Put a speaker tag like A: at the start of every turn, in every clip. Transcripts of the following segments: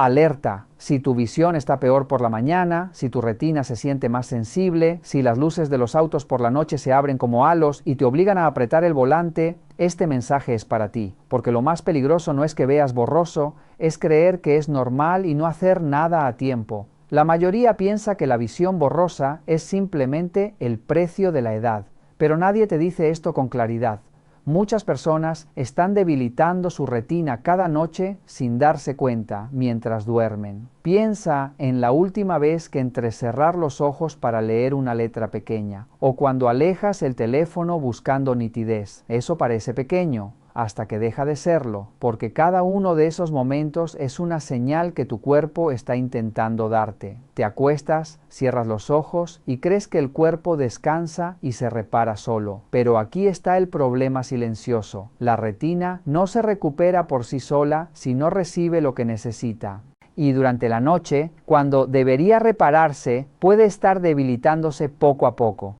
A: Alerta: si tu visión está peor por la mañana, si tu retina se siente más sensible, si las luces de los autos por la noche se abren como halos y te obligan a apretar el volante, este mensaje es para ti, porque lo más peligroso no es que veas borroso, es creer que es normal y no hacer nada a tiempo. La mayoría piensa que la visión borrosa es simplemente el precio de la edad, pero nadie te dice esto con claridad. Muchas personas están debilitando su retina cada noche sin darse cuenta mientras duermen. Piensa en la última vez que entrecerrar los ojos para leer una letra pequeña, o cuando alejas el teléfono buscando nitidez. Eso parece pequeño, hasta que deja de serlo, porque cada uno de esos momentos es una señal que tu cuerpo está intentando darte. Te acuestas, cierras los ojos y crees que el cuerpo descansa y se repara solo. Pero aquí está el problema silencioso. La retina no se recupera por sí sola si no recibe lo que necesita. Y durante la noche, cuando debería repararse, puede estar debilitándose poco a poco.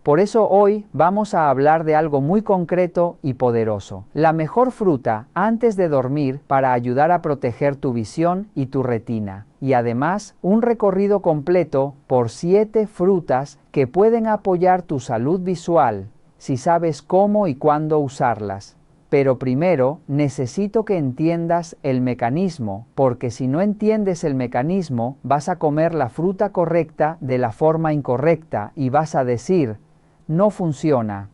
A: Por eso hoy vamos a hablar de algo muy concreto y poderoso. La mejor fruta antes de dormir para ayudar a proteger tu visión y tu retina. Y además un recorrido completo por 7 frutas que pueden apoyar tu salud visual si sabes cómo y cuándo usarlas. Pero primero necesito que entiendas el mecanismo, porque si no entiendes el mecanismo, vas a comer la fruta correcta de la forma incorrecta y vas a decir: no funciona.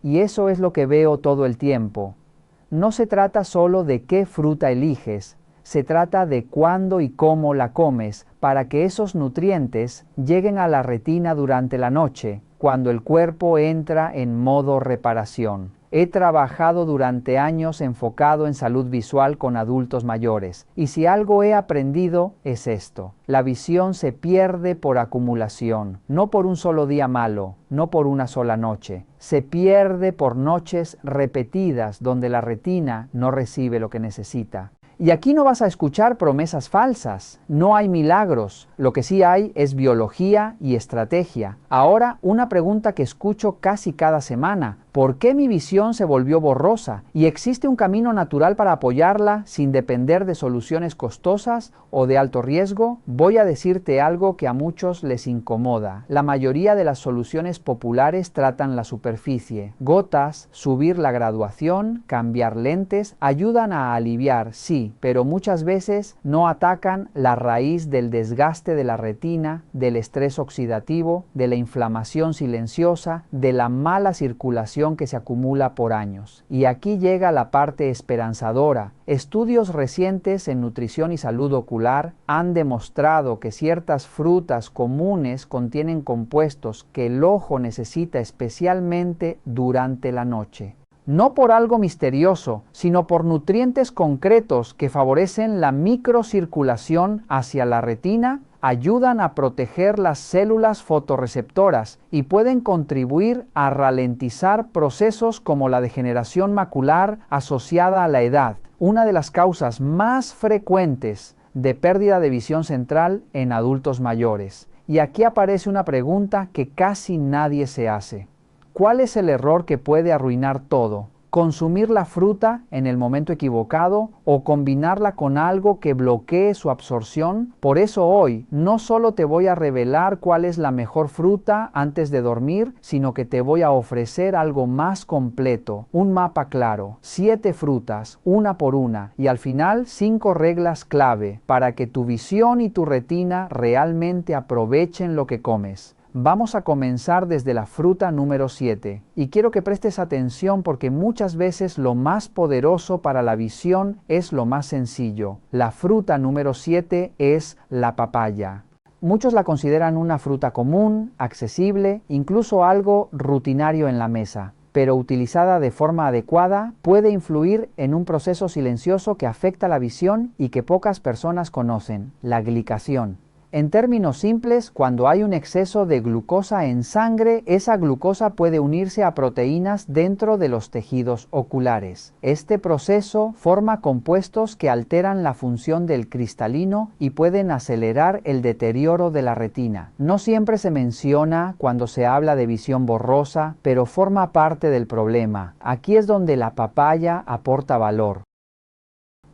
A: Y eso es lo que veo todo el tiempo. No se trata solo de qué fruta eliges, se trata de cuándo y cómo la comes para que esos nutrientes lleguen a la retina durante la noche, cuando el cuerpo entra en modo reparación. He trabajado durante años enfocado en salud visual con adultos mayores, y si algo he aprendido es esto: la visión se pierde por acumulación, no por un solo día malo, no por una sola noche. Se pierde por noches repetidas donde la retina no recibe lo que necesita. Y aquí no vas a escuchar promesas falsas, no hay milagros, lo que sí hay es biología y estrategia. Ahora, una pregunta que escucho casi cada semana: ¿por qué mi visión se volvió borrosa? ¿Y existe un camino natural para apoyarla sin depender de soluciones costosas o de alto riesgo? Voy a decirte algo que a muchos les incomoda. La mayoría de las soluciones populares tratan la superficie. Gotas, subir la graduación, cambiar lentes, ayudan a aliviar, sí, pero muchas veces no atacan la raíz del desgaste de la retina, del estrés oxidativo, de la inflamación silenciosa, de la mala circulación que se acumula por años. Y aquí llega la parte esperanzadora. Estudios recientes en nutrición y salud ocular han demostrado que ciertas frutas comunes contienen compuestos que el ojo necesita especialmente durante la noche. No por algo misterioso, sino por nutrientes concretos que favorecen la microcirculación hacia la retina, ayudan a proteger las células fotorreceptoras y pueden contribuir a ralentizar procesos como la degeneración macular asociada a la edad, una de las causas más frecuentes de pérdida de visión central en adultos mayores. Y aquí aparece una pregunta que casi nadie se hace. ¿Cuál es el error que puede arruinar todo? ¿Consumir la fruta en el momento equivocado o combinarla con algo que bloquee su absorción? Por eso hoy no solo te voy a revelar cuál es la mejor fruta antes de dormir, sino que te voy a ofrecer algo más completo, un mapa claro, 7 frutas, una por una, y al final 5 reglas clave para que tu visión y tu retina realmente aprovechen lo que comes. Vamos a comenzar desde la fruta número 7 y quiero que prestes atención porque muchas veces lo más poderoso para la visión es lo más sencillo. La fruta número 7 es la papaya. Muchos la consideran una fruta común, accesible, incluso algo rutinario en la mesa, pero utilizada de forma adecuada puede influir en un proceso silencioso que afecta la visión y que pocas personas conocen: la glicación. En términos simples, cuando hay un exceso de glucosa en sangre, esa glucosa puede unirse a proteínas dentro de los tejidos oculares. Este proceso forma compuestos que alteran la función del cristalino y pueden acelerar el deterioro de la retina. No siempre se menciona cuando se habla de visión borrosa, pero forma parte del problema. Aquí es donde la papaya aporta valor.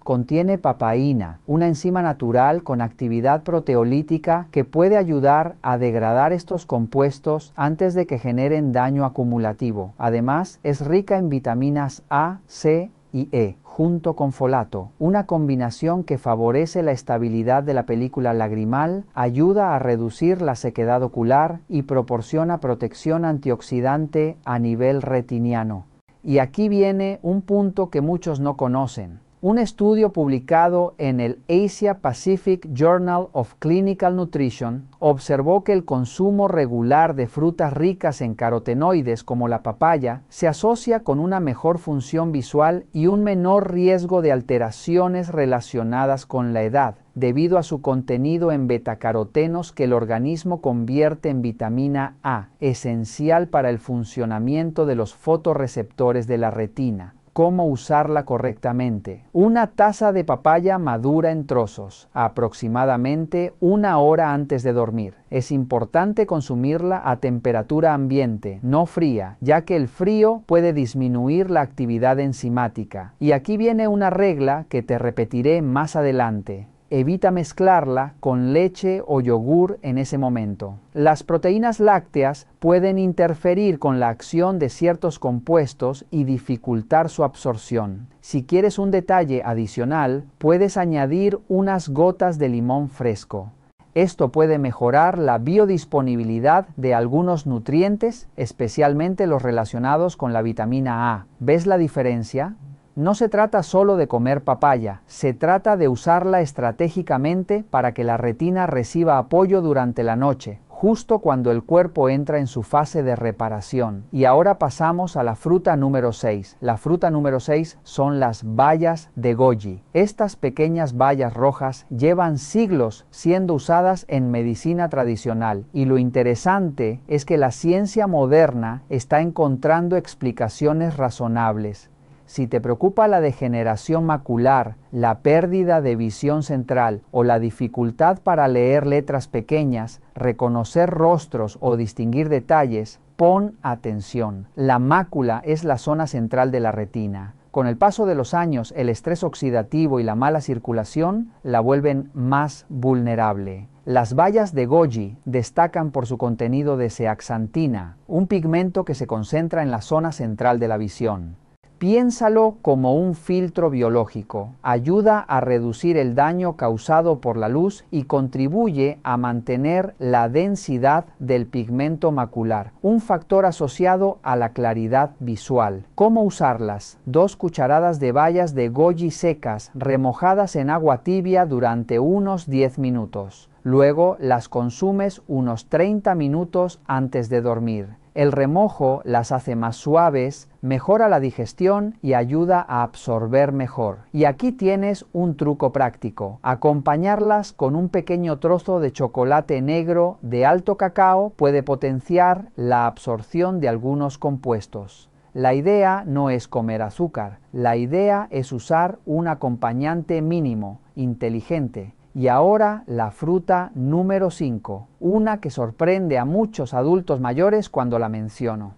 A: contiene papaína, una enzima natural con actividad proteolítica que puede ayudar a degradar estos compuestos antes de que generen daño acumulativo. Además, es rica en vitaminas A, C y E, junto con folato, una combinación que favorece la estabilidad de la película lagrimal, ayuda a reducir la sequedad ocular y proporciona protección antioxidante a nivel retiniano. Y aquí viene un punto que muchos no conocen. Un estudio publicado en el Asia Pacific Journal of Clinical Nutrition observó que el consumo regular de frutas ricas en carotenoides como la papaya se asocia con una mejor función visual y un menor riesgo de alteraciones relacionadas con la edad, debido a su contenido en betacarotenos que el organismo convierte en vitamina A, esencial para el funcionamiento de los fotorreceptores de la retina. ¿Cómo usarla correctamente? Una taza de papaya madura en trozos, aproximadamente 1 hora antes de dormir. Es importante consumirla a temperatura ambiente, no fría, ya que el frío puede disminuir la actividad enzimática. Y aquí viene una regla que te repetiré más adelante. Evita mezclarla con leche o yogur en ese momento. Las proteínas lácteas pueden interferir con la acción de ciertos compuestos y dificultar su absorción. Si quieres un detalle adicional, puedes añadir unas gotas de limón fresco. Esto puede mejorar la biodisponibilidad de algunos nutrientes, especialmente los relacionados con la vitamina A. ¿Ves la diferencia? No se trata solo de comer papaya, se trata de usarla estratégicamente para que la retina reciba apoyo durante la noche, justo cuando el cuerpo entra en su fase de reparación. Y ahora pasamos a la fruta número 6. La fruta número 6 son las bayas de goji. Estas pequeñas bayas rojas llevan siglos siendo usadas en medicina tradicional, y lo interesante es que la ciencia moderna está encontrando explicaciones razonables. Si te preocupa la degeneración macular, la pérdida de visión central o la dificultad para leer letras pequeñas, reconocer rostros o distinguir detalles, pon atención. La mácula es la zona central de la retina. Con el paso de los años, el estrés oxidativo y la mala circulación la vuelven más vulnerable. Las bayas de goji destacan por su contenido de zeaxantina, un pigmento que se concentra en la zona central de la visión. Piénsalo como un filtro biológico. Ayuda a reducir el daño causado por la luz y contribuye a mantener la densidad del pigmento macular, un factor asociado a la claridad visual. ¿Cómo usarlas? 2 cucharadas de bayas de goji secas remojadas en agua tibia durante unos 10 minutos. Luego las consumes unos 30 minutos antes de dormir. El remojo las hace más suaves, mejora la digestión y ayuda a absorber mejor. Y aquí tienes un truco práctico. Acompañarlas con un pequeño trozo de chocolate negro de alto cacao puede potenciar la absorción de algunos compuestos. La idea no es comer azúcar, la idea es usar un acompañante mínimo, inteligente. Y ahora la fruta número 5, una que sorprende a muchos adultos mayores cuando la menciono.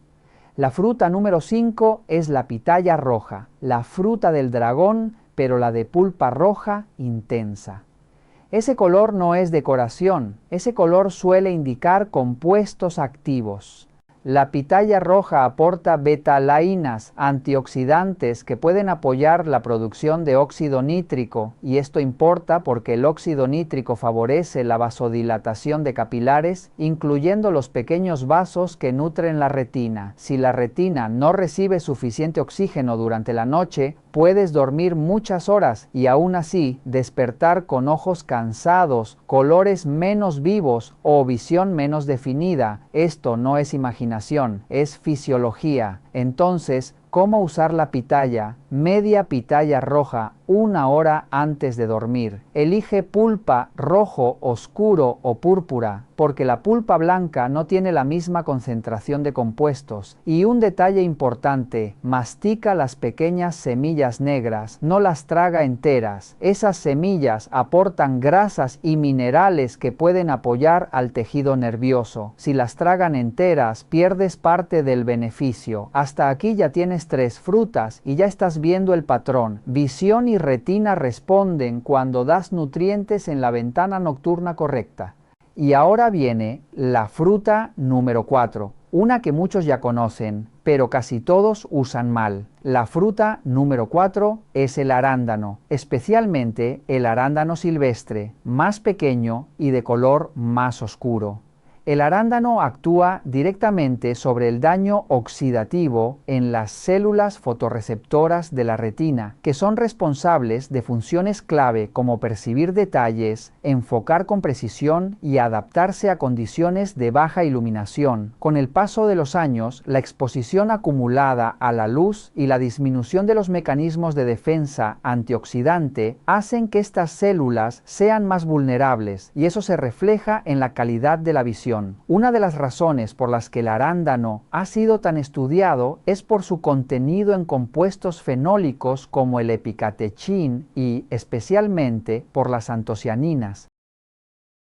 A: La fruta número 5 es la pitaya roja, la fruta del dragón, pero la de pulpa roja intensa. Ese color no es decoración, ese color suele indicar compuestos activos. La pitaya roja aporta betalainas, antioxidantes que pueden apoyar la producción de óxido nítrico, y esto importa porque el óxido nítrico favorece la vasodilatación de capilares, incluyendo los pequeños vasos que nutren la retina. Si la retina no recibe suficiente oxígeno durante la noche, puedes dormir muchas horas y aún así despertar con ojos cansados, colores menos vivos o visión menos definida. Esto no es imaginación, es fisiología. Entonces, ¿cómo usar la pitaya? Media pitaya roja 1 hora antes de dormir. Elige pulpa rojo, oscuro o púrpura. porque la pulpa blanca no tiene la misma concentración de compuestos. Y un detalle importante, mastica las pequeñas semillas negras, no las traga enteras. Esas semillas aportan grasas y minerales que pueden apoyar al tejido nervioso. Si las tragan enteras, pierdes parte del beneficio. Hasta aquí ya tienes 3 frutas y ya estás viendo el patrón. Visión y retina responden cuando das nutrientes en la ventana nocturna correcta. Y ahora viene la fruta número 4, una que muchos ya conocen, pero casi todos usan mal. La fruta número 4 es el arándano, especialmente el arándano silvestre, más pequeño y de color más oscuro. El arándano actúa directamente sobre el daño oxidativo en las células fotorreceptoras de la retina, que son responsables de funciones clave como percibir detalles, enfocar con precisión y adaptarse a condiciones de baja iluminación. Con el paso de los años, la exposición acumulada a la luz y la disminución de los mecanismos de defensa antioxidante hacen que estas células sean más vulnerables, y eso se refleja en la calidad de la visión. Una de las razones por las que el arándano ha sido tan estudiado es por su contenido en compuestos fenólicos como el epicatechín y, especialmente, por las antocianinas.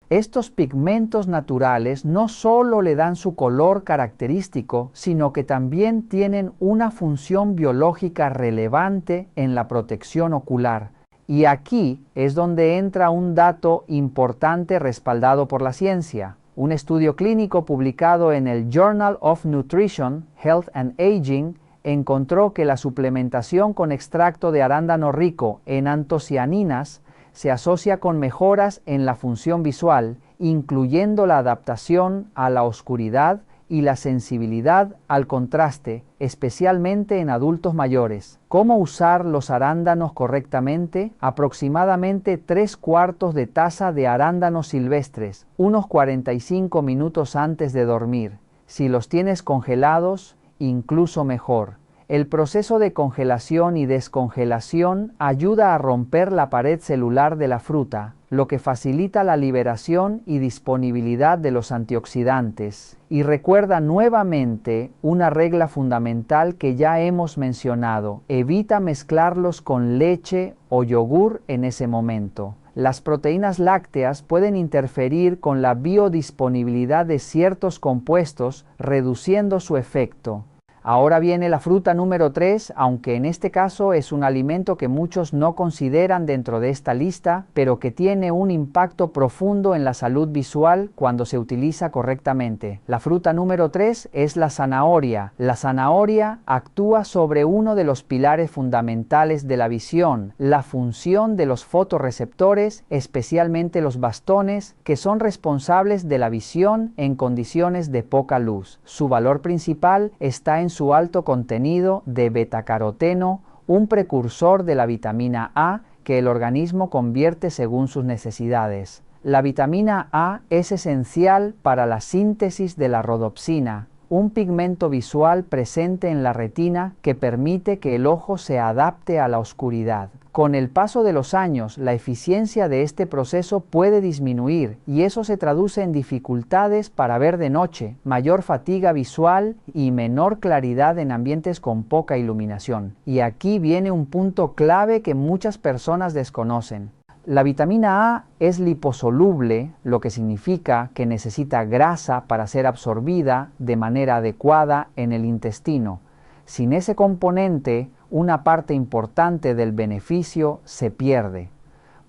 A: Estos pigmentos naturales no solo le dan su color característico, sino que también tienen una función biológica relevante en la protección ocular. Y aquí es donde entra un dato importante respaldado por la ciencia. Un estudio clínico publicado en el Journal of Nutrition, Health and Aging encontró que la suplementación con extracto de arándano rico en antocianinas se asocia con mejoras en la función visual, incluyendo la adaptación a la oscuridad y la sensibilidad al contraste, especialmente en adultos mayores. ¿Cómo usar los arándanos correctamente? Aproximadamente 3/4 de taza de arándanos silvestres, unos 45 minutos antes de dormir. Si los tienes congelados, incluso mejor. El proceso de congelación y descongelación ayuda a romper la pared celular de la fruta, lo que facilita la liberación y disponibilidad de los antioxidantes. Y recuerda nuevamente una regla fundamental que ya hemos mencionado: evita mezclarlos con leche o yogur en ese momento. Las proteínas lácteas pueden interferir con la biodisponibilidad de ciertos compuestos, reduciendo su efecto. Ahora viene la fruta número 3, aunque en este caso es un alimento que muchos no consideran dentro de esta lista, pero que tiene un impacto profundo en la salud visual cuando se utiliza correctamente. La fruta número 3 es la zanahoria. La zanahoria actúa sobre uno de los pilares fundamentales de la visión, la función de los fotorreceptores, especialmente los bastones, que son responsables de la visión en condiciones de poca luz. Su valor principal está en su alto contenido de betacaroteno, un precursor de la vitamina A que el organismo convierte según sus necesidades. La vitamina A es esencial para la síntesis de la rodopsina, un pigmento visual presente en la retina que permite que el ojo se adapte a la oscuridad. Con el paso de los años, la eficiencia de este proceso puede disminuir y eso se traduce en dificultades para ver de noche, mayor fatiga visual y menor claridad en ambientes con poca iluminación. Y aquí viene un punto clave que muchas personas desconocen. La vitamina A es liposoluble, lo que significa que necesita grasa para ser absorbida de manera adecuada en el intestino. Sin ese componente, una parte importante del beneficio se pierde.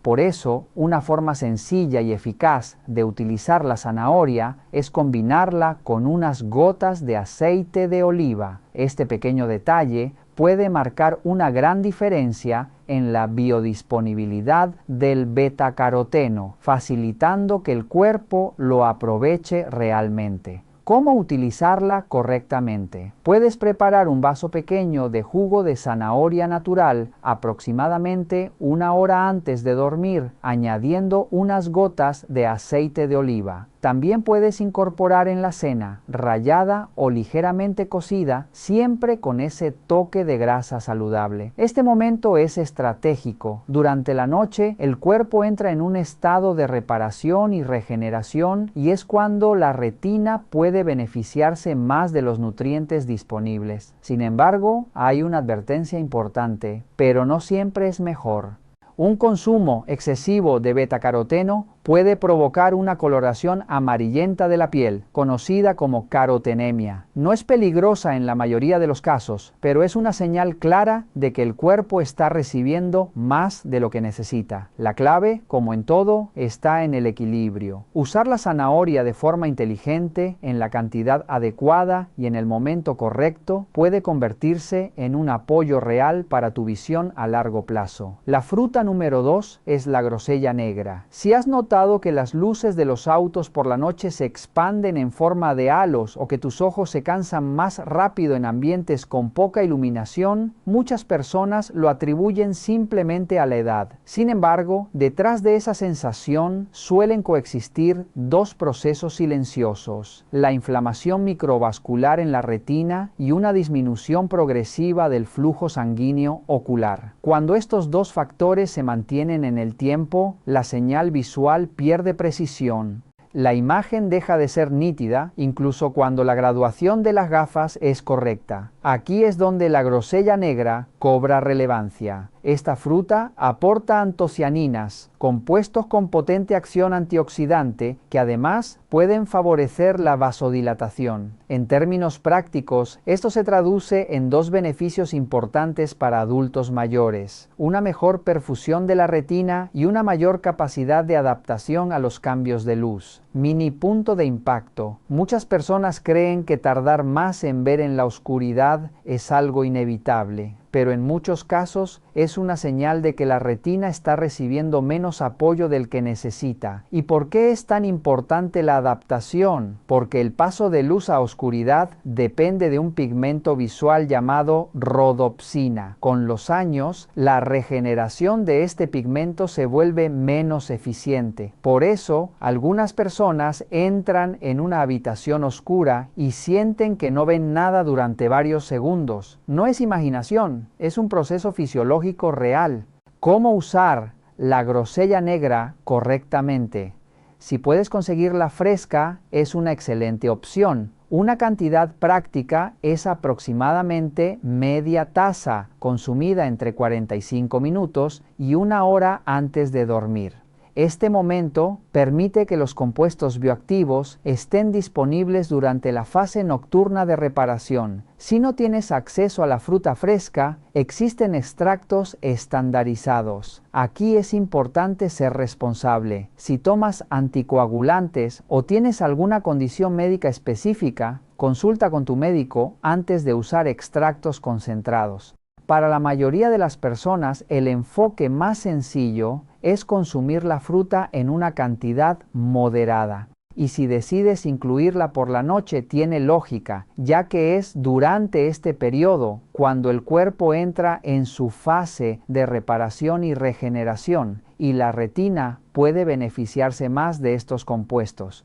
A: Por eso, una forma sencilla y eficaz de utilizar la zanahoria es combinarla con unas gotas de aceite de oliva. Este pequeño detalle puede marcar una gran diferencia en la biodisponibilidad del betacaroteno, facilitando que el cuerpo lo aproveche realmente. ¿Cómo utilizarla correctamente? Puedes preparar un vaso pequeño de jugo de zanahoria natural aproximadamente 1 hora antes de dormir, añadiendo unas gotas de aceite de oliva. También puedes incorporar en la cena rallada o ligeramente cocida, siempre con ese toque de grasa saludable. Este momento es estratégico. Durante la noche, el cuerpo entra en un estado de reparación y regeneración y es cuando la retina puede beneficiarse más de los nutrientes disponibles. Sin embargo, hay una advertencia importante, pero no siempre es mejor. Un consumo excesivo de betacaroteno puede provocar una coloración amarillenta de la piel, conocida como carotenemia. No es peligrosa en la mayoría de los casos, pero es una señal clara de que el cuerpo está recibiendo más de lo que necesita. La clave, como en todo, está en el equilibrio. Usar la zanahoria de forma inteligente, en la cantidad adecuada y en el momento correcto, puede convertirse en un apoyo real para tu visión a largo plazo. La fruta número 2 es la grosella negra. Si has notado que las luces de los autos por la noche se expanden en forma de halos o que tus ojos se cansan más rápido en ambientes con poca iluminación, muchas personas lo atribuyen simplemente a la edad. Sin embargo, detrás de esa sensación suelen coexistir dos procesos silenciosos: la inflamación microvascular en la retina y una disminución progresiva del flujo sanguíneo ocular. Cuando estos dos factores se mantienen en el tiempo, la señal visual pierde precisión. La imagen deja de ser nítida, incluso cuando la graduación de las gafas es correcta. Aquí es donde la grosella negra cobra relevancia. Esta fruta aporta antocianinas, compuestos con potente acción antioxidante que además pueden favorecer la vasodilatación. En términos prácticos, esto se traduce en dos beneficios importantes para adultos mayores: una mejor perfusión de la retina y una mayor capacidad de adaptación a los cambios de luz. Mini punto de impacto. Muchas personas creen que tardar más en ver en la oscuridad es algo inevitable, pero en muchos casos es una señal de que la retina está recibiendo menos apoyo del que necesita. ¿Y por qué es tan importante la adaptación? Porque el paso de luz a oscuridad depende de un pigmento visual llamado rodopsina. Con los años, la regeneración de este pigmento se vuelve menos eficiente. Por eso, algunas personas entran en una habitación oscura y sienten que no ven nada durante varios segundos. No es imaginación, es un proceso fisiológico real. ¿Cómo usar la grosella negra correctamente? Si puedes conseguirla fresca, es una excelente opción. Una cantidad práctica es aproximadamente media taza, consumida entre 45 minutos y 1 hora antes de dormir. Este momento permite que los compuestos bioactivos estén disponibles durante la fase nocturna de reparación. Si no tienes acceso a la fruta fresca, existen extractos estandarizados. Aquí es importante ser responsable. Si tomas anticoagulantes o tienes alguna condición médica específica, consulta con tu médico antes de usar extractos concentrados. Para la mayoría de las personas, el enfoque más sencillo es consumir la fruta en una cantidad moderada. Y si decides incluirla por la noche, tiene lógica, ya que es durante este periodo cuando el cuerpo entra en su fase de reparación y regeneración, y la retina puede beneficiarse más de estos compuestos.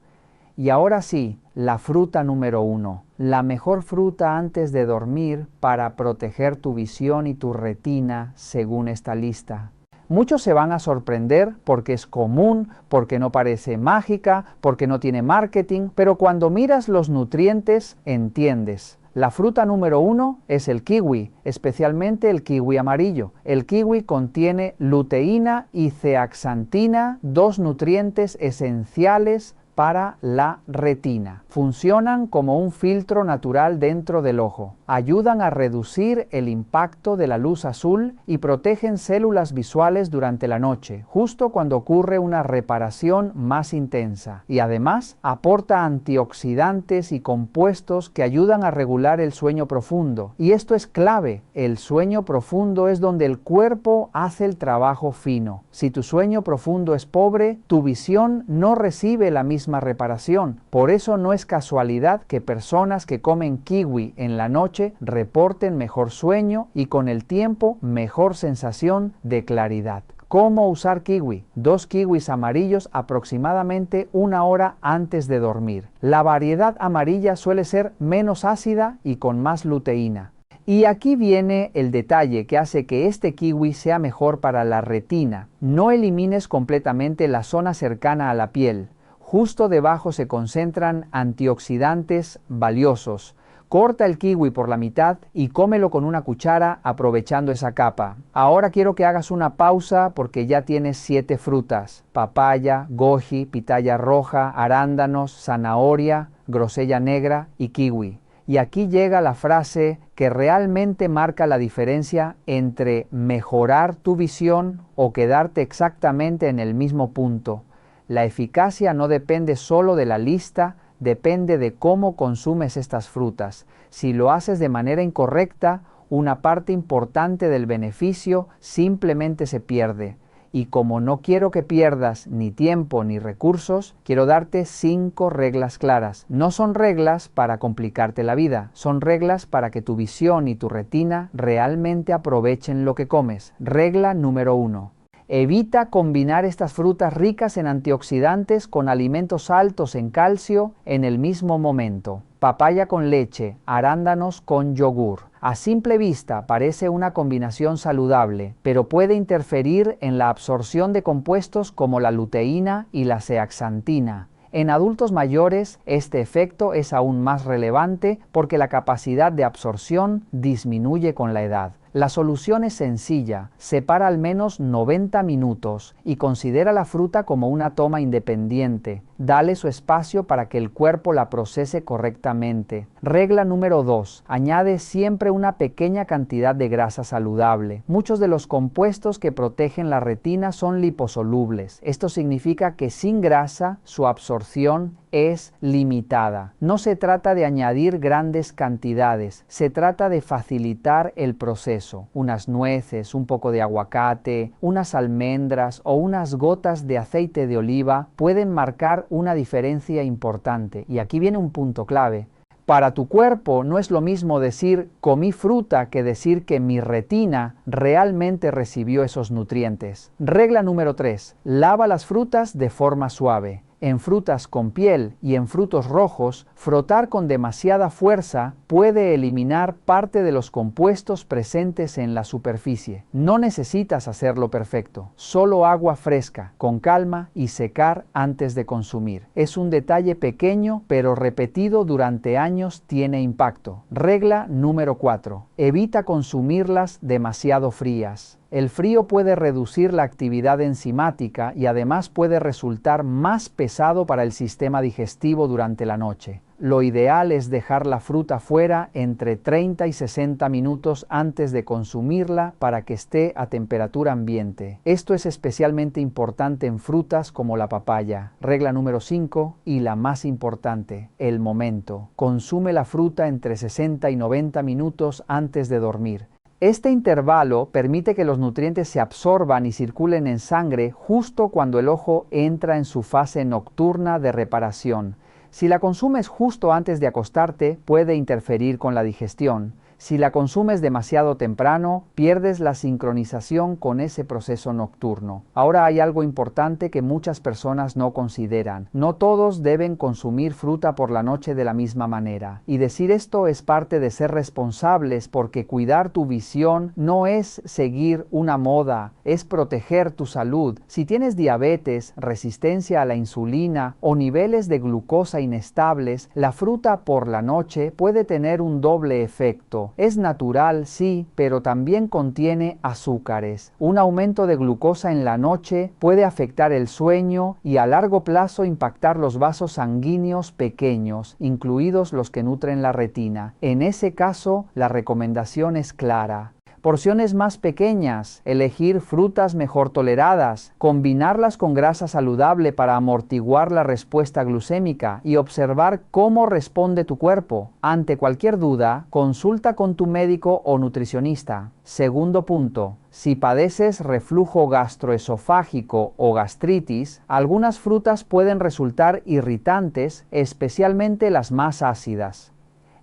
A: Y ahora sí, la fruta número 1. La mejor fruta antes de dormir para proteger tu visión y tu retina según esta lista. Muchos se van a sorprender porque es común, porque no parece mágica, porque no tiene marketing, pero cuando miras los nutrientes entiendes. La fruta número 1 es el kiwi, especialmente el kiwi amarillo. El kiwi contiene luteína y zeaxantina, dos nutrientes esenciales para la retina. Funcionan como un filtro natural dentro del ojo. Ayudan a reducir el impacto de la luz azul y protegen células visuales durante la noche, justo cuando ocurre una reparación más intensa. Y además aporta antioxidantes y compuestos que ayudan a regular el sueño profundo. Y esto es clave. El sueño profundo es donde el cuerpo hace el trabajo fino. Si tu sueño profundo es pobre, tu visión no recibe la misma reparación. Por eso no es casualidad que personas que comen kiwi en la noche reporten mejor sueño y con el tiempo mejor sensación de claridad. ¿Cómo usar kiwi? 2 kiwis amarillos aproximadamente 1 hora antes de dormir. La variedad amarilla suele ser menos ácida y con más luteína. Y aquí viene el detalle que hace que este kiwi sea mejor para la retina. No elimines completamente la zona cercana a la piel. Justo debajo se concentran antioxidantes valiosos. Corta el kiwi por la mitad y cómelo con una cuchara aprovechando esa capa. Ahora quiero que hagas una pausa porque ya tienes 7 frutas: papaya, goji, pitaya roja, arándanos, zanahoria, grosella negra y kiwi. Y aquí llega la frase que realmente marca la diferencia entre mejorar tu visión o quedarte exactamente en el mismo punto. La eficacia no depende solo de la lista, depende de cómo consumes estas frutas. Si lo haces de manera incorrecta, una parte importante del beneficio simplemente se pierde. Y como no quiero que pierdas ni tiempo ni recursos, quiero darte 5 reglas claras. No son reglas para complicarte la vida, son reglas para que tu visión y tu retina realmente aprovechen lo que comes. Regla número 1. Evita combinar estas frutas ricas en antioxidantes con alimentos altos en calcio en el mismo momento. Papaya con leche, arándanos con yogur. A simple vista parece una combinación saludable, pero puede interferir en la absorción de compuestos como la luteína y la zeaxantina. En adultos mayores, este efecto es aún más relevante porque la capacidad de absorción disminuye con la edad. La solución es sencilla: separa al menos 90 minutos y considera la fruta como una toma independiente. Dale su espacio para que el cuerpo la procese correctamente. Regla número 2. Añade siempre una pequeña cantidad de grasa saludable. Muchos de los compuestos que protegen la retina son liposolubles. Esto significa que sin grasa su absorción es limitada. No se trata de añadir grandes cantidades, se trata de facilitar el proceso. Unas nueces, un poco de aguacate, unas almendras o unas gotas de aceite de oliva pueden marcar una diferencia importante. Y aquí viene un punto clave. Para tu cuerpo no es lo mismo decir comí fruta que decir que mi retina realmente recibió esos nutrientes. Regla número 3. Lava las frutas de forma suave. En frutas con piel y en frutos rojos, frotar con demasiada fuerza puede eliminar parte de los compuestos presentes en la superficie. No necesitas hacerlo perfecto, solo agua fresca, con calma y secar antes de consumir. Es un detalle pequeño, pero repetido durante años tiene impacto. Regla número 4. Evita consumirlas demasiado frías. El frío puede reducir la actividad enzimática y además puede resultar más pesado para el sistema digestivo durante la noche. Lo ideal es dejar la fruta fuera entre 30 y 60 minutos antes de consumirla para que esté a temperatura ambiente. Esto es especialmente importante en frutas como la papaya. Regla número 5 y la más importante: el momento. Consume la fruta entre 60 y 90 minutos antes de dormir. Este intervalo permite que los nutrientes se absorban y circulen en sangre justo cuando el ojo entra en su fase nocturna de reparación. Si la consumes justo antes de acostarte, puede interferir con la digestión. Si la consumes demasiado temprano, pierdes la sincronización con ese proceso nocturno. Ahora hay algo importante que muchas personas no consideran. No todos deben consumir fruta por la noche de la misma manera. Y decir esto es parte de ser responsables, porque cuidar tu visión no es seguir una moda, es proteger tu salud. Si tienes diabetes, resistencia a la insulina o niveles de glucosa inestables, la fruta por la noche puede tener un doble efecto. Es natural, sí, pero también contiene azúcares. Un aumento de glucosa en la noche puede afectar el sueño y a largo plazo impactar los vasos sanguíneos pequeños, incluidos los que nutren la retina. En ese caso, la recomendación es clara: porciones más pequeñas, elegir frutas mejor toleradas, combinarlas con grasa saludable para amortiguar la respuesta glucémica y observar cómo responde tu cuerpo. Ante cualquier duda, consulta con tu médico o nutricionista. Segundo punto: si padeces reflujo gastroesofágico o gastritis, algunas frutas pueden resultar irritantes, especialmente las más ácidas.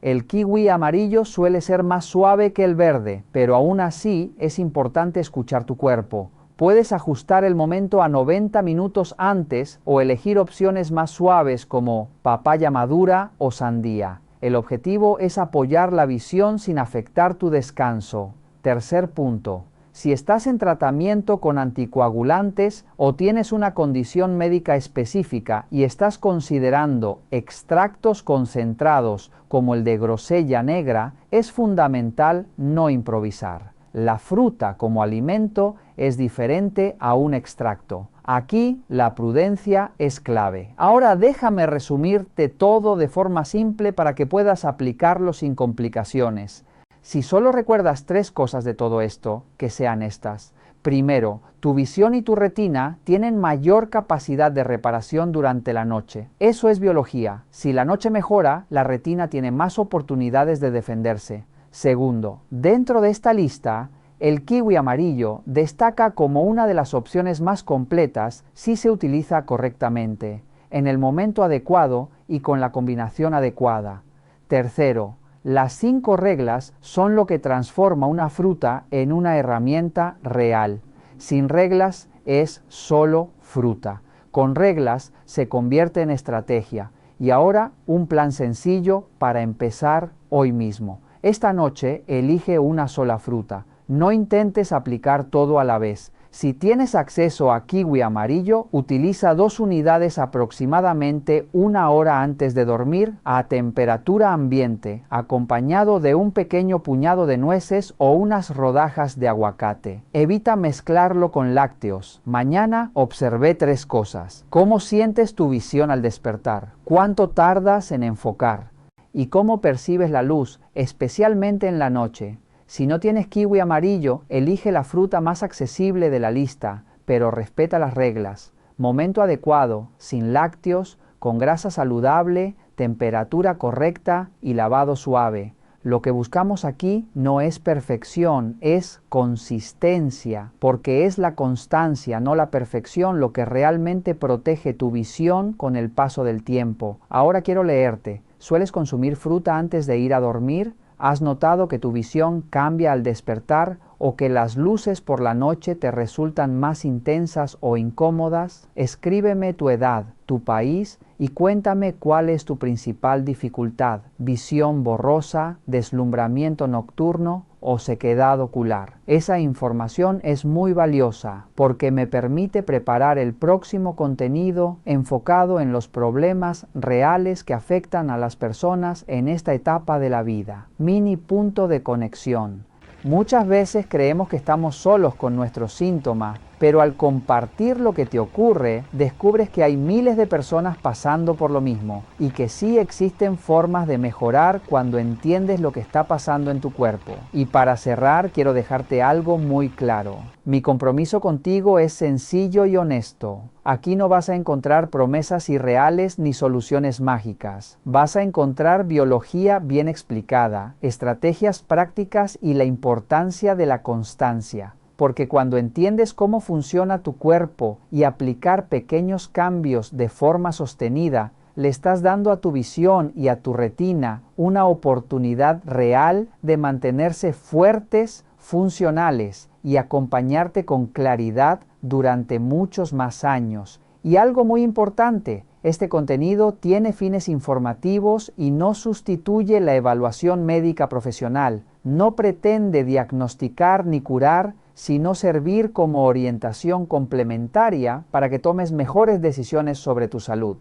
A: El kiwi amarillo suele ser más suave que el verde, pero aún así es importante escuchar tu cuerpo. Puedes ajustar el momento a 90 minutos antes o elegir opciones más suaves como papaya madura o sandía. El objetivo es apoyar la visión sin afectar tu descanso. Tercer punto. Si estás en tratamiento con anticoagulantes o tienes una condición médica específica y estás considerando extractos concentrados como el de grosella negra, es fundamental no improvisar. La fruta como alimento es diferente a un extracto. Aquí la prudencia es clave. Ahora déjame resumirte todo de forma simple para que puedas aplicarlo sin complicaciones. Si solo recuerdas 3 cosas de todo esto, que sean estas. Primero, tu visión y tu retina tienen mayor capacidad de reparación durante la noche. Eso es biología. Si la noche mejora, la retina tiene más oportunidades de defenderse. Segundo, dentro de esta lista, el kiwi amarillo destaca como una de las opciones más completas si se utiliza correctamente, en el momento adecuado y con la combinación adecuada. Tercero, las 5 reglas son lo que transforma una fruta en una herramienta real. Sin reglas es solo fruta. Con reglas se convierte en estrategia. Y ahora un plan sencillo para empezar hoy mismo. Esta noche elige una sola fruta. No intentes aplicar todo a la vez. Si tienes acceso a kiwi amarillo, utiliza 2 unidades aproximadamente 1 hora antes de dormir a temperatura ambiente, acompañado de un pequeño puñado de nueces o unas rodajas de aguacate. Evita mezclarlo con lácteos. Mañana observé 3 cosas. ¿Cómo sientes tu visión al despertar? ¿Cuánto tardas en enfocar? ¿Y cómo percibes la luz, especialmente en la noche? Si no tienes kiwi amarillo, elige la fruta más accesible de la lista, pero respeta las reglas. Momento adecuado, sin lácteos, con grasa saludable, temperatura correcta y lavado suave. Lo que buscamos aquí no es perfección, es consistencia, porque es la constancia, no la perfección, lo que realmente protege tu visión con el paso del tiempo. Ahora quiero leerte. ¿Sueles consumir fruta antes de ir a dormir? ¿Has notado que tu visión cambia al despertar o que las luces por la noche te resultan más intensas o incómodas? Escríbeme tu edad, tu país y cuéntame cuál es tu principal dificultad: visión borrosa, deslumbramiento nocturno o sequedad ocular. Esa información es muy valiosa porque me permite preparar el próximo contenido enfocado en los problemas reales que afectan a las personas en esta etapa de la vida. Mini punto de conexión. Muchas veces creemos que estamos solos con nuestros síntomas, pero al compartir lo que te ocurre, descubres que hay miles de personas pasando por lo mismo y que sí existen formas de mejorar cuando entiendes lo que está pasando en tu cuerpo. Y para cerrar, quiero dejarte algo muy claro. Mi compromiso contigo es sencillo y honesto. Aquí no vas a encontrar promesas irreales ni soluciones mágicas. Vas a encontrar biología bien explicada, estrategias prácticas y la importancia de la constancia. Porque cuando entiendes cómo funciona tu cuerpo y aplicar pequeños cambios de forma sostenida, le estás dando a tu visión y a tu retina una oportunidad real de mantenerse fuertes, funcionales y acompañarte con claridad durante muchos más años. Y algo muy importante, este contenido tiene fines informativos y no sustituye la evaluación médica profesional. No pretende diagnosticar ni curar, sino servir como orientación complementaria para que tomes mejores decisiones sobre tu salud.